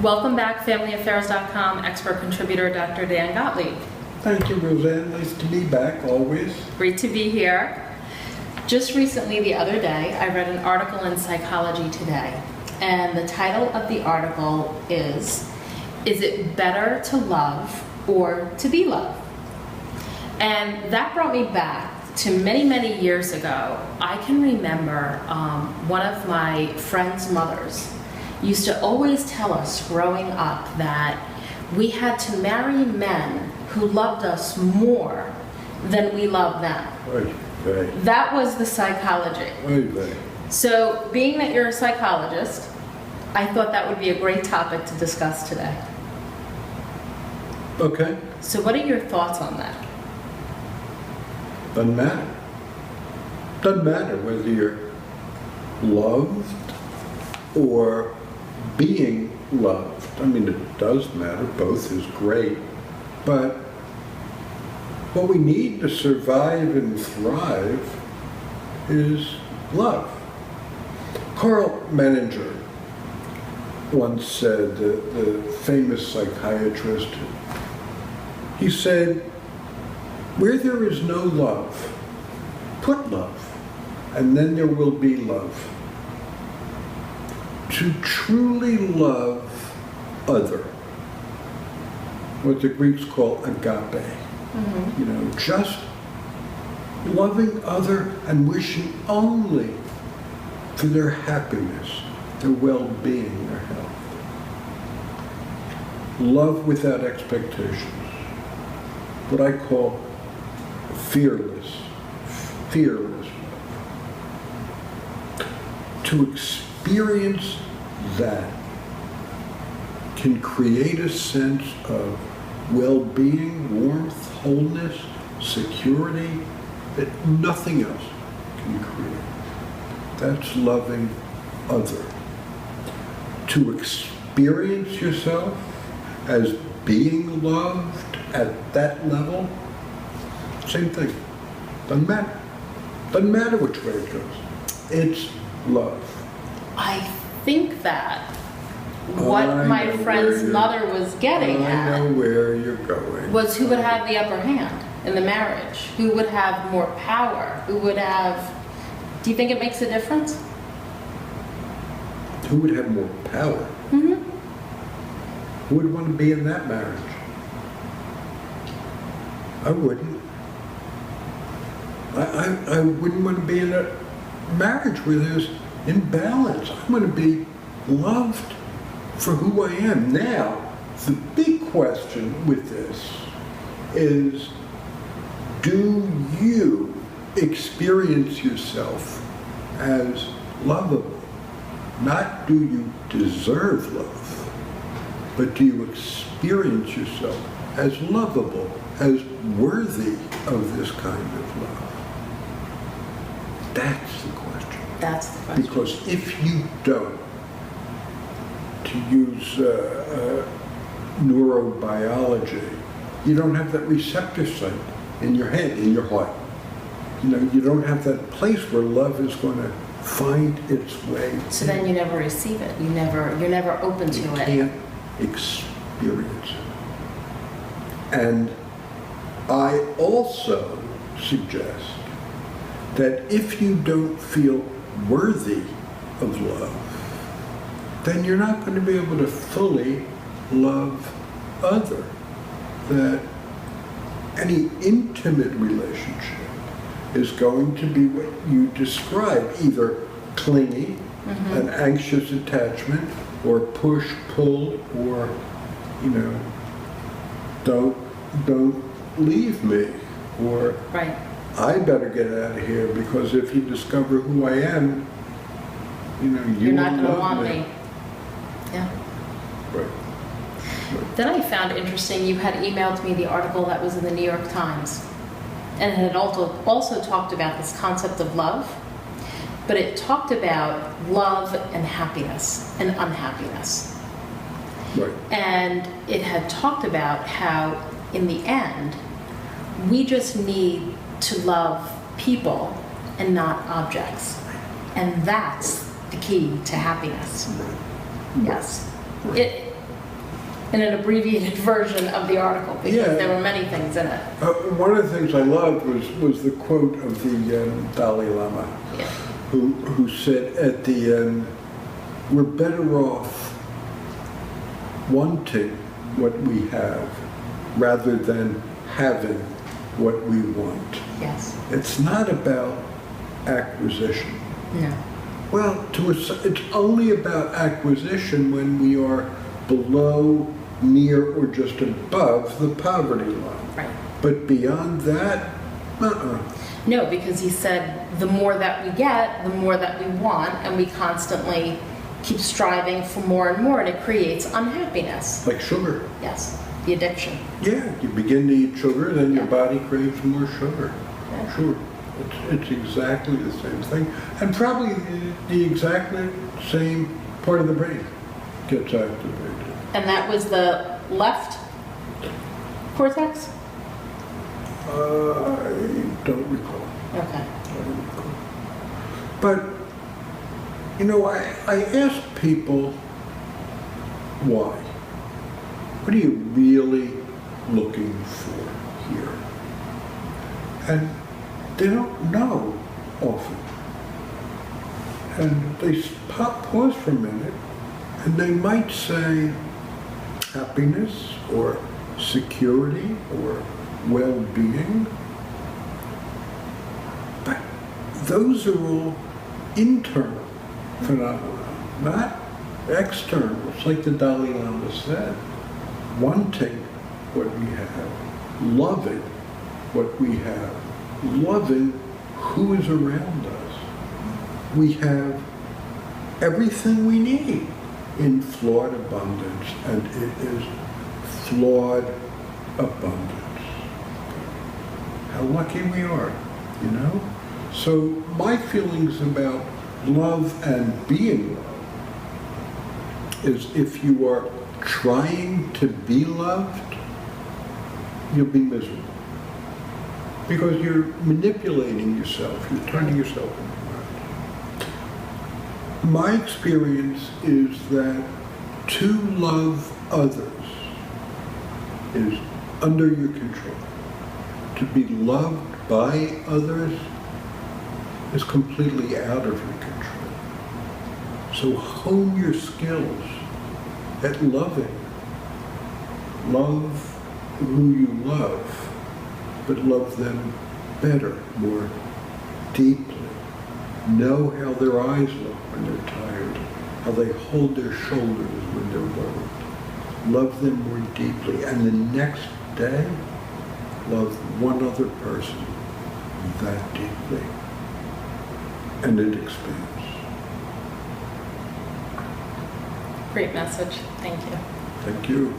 Welcome back, FamilyAffairs.com expert contributor Dr. DanGottlieb. Thank you, Roseann. Nice to be back, always. Great to be here. Just recently, the other day, I read an article in Psychology Today, and the title of the article is it better to love or to be loved? And that brought me back to many, many years ago. I can remember one of my friend's mothers used to always tell us growing up that we had to marry men who loved us more than we loved them. Right. That was the psychology. Right. So, being that you're a psychologist, I thought that would be a great topic to discuss today. Okay. So what are your thoughts on that? Doesn't matter. Doesn't matter whether you're loved or being loved. I mean, it does matter. Both is great. But what we need to survive and thrive is love. Carl Menninger once said, the famous psychiatrist, he said, where there is no love, put love, and then there will be love. To truly love other, what the Greeks call agape. Mm-hmm. Just loving other and wishing only for their happiness, their well-being, their health. Love without expectations. What I call fearless love. To experience that can create a sense of well-being, warmth, wholeness, security that nothing else can create. That's loving other. To experience yourself as being loved at that level, same thing. Doesn't matter. Doesn't matter which way it goes. It's love. I think that what my friend's mother was getting I know where you're going. Was who would have the upper hand in the marriage, who would have more power, who would have... Do you think it makes a difference? Who would have more power? Mm-hmm. Who would want to be in that marriage? I wouldn't. I wouldn't want to be in a marriage where there's imbalance. I want to be loved for who I am. Now, the big question with this is, do you experience yourself as lovable? Not do you deserve love, but do you experience yourself as lovable, as worthy of this kind of love? That's the question. That's the question. Because if you don't, to use neurobiology, you don't have that receptor site in your head, in your heart. You don't have that place where love is going to find its way. So then you never receive it. You're never open to it. You can't experience it. And I also suggest that if you don't feel worthy of love, then you're not going to be able to fully love other. That any intimate relationship is going to be what you describe, either clingy, mm-hmm. an anxious attachment, or push, pull, or, don't leave me, or right. I better get out of here because if you discover who I am, you're not going to want me. Yeah. Right. Then I found interesting, you had emailed me the article that was in the New York Times, and it had also talked about this concept of love, but it talked about love and happiness and unhappiness. Right. And it had talked about how, in the end, we just need to love people and not objects. And that's the key to happiness. Right. Yes. Right. in an abbreviated version of the article because Yeah. there were many things in it. One of the things I loved was the quote of the Dalai Lama, Yeah. who said at the end, we're better off wanting what we have rather than having what we want. Yes. It's not about acquisition. No. Well, it's only about acquisition when we are below, near, or just above the poverty line. Right. But beyond that, No, because he said the more that we get, the more that we want, and we constantly keep striving for more and more, and it creates unhappiness. like sugar. Yes, the addiction. Yeah, you begin to eat sugar, then your Yeah. body craves more sugar. Yeah. Sure. It's exactly the same thing. And probably the exactly same part of the brain gets activated. And that was the left cortex? I don't recall. Okay. I don't recall. But, you know, I ask people why. What are you really looking for here? And they don't know often. And they pause for a minute, and they might say happiness or security or well-being. But those are all internal phenomena, not external. It's like the Dalai Lama said, wanting what we have, loving what we have, loving who is around us. We have everything we need in flawed abundance, and it is flawed abundance. How lucky we are, you know? So my feelings about love and being loved is if you are trying to be loved, you'll be miserable. Because you're manipulating yourself, you're turning yourself into that. My experience is that to love others is under your control. To be loved by others is completely out of your control. So hone your skills at loving. Love who you love, but love them better, more deeply. Know how their eyes look when they're tired, how they hold their shoulders when they're worried. Love them more deeply, and the next day, love one other person that deeply, and it expands. Great message. Thank you. Thank you.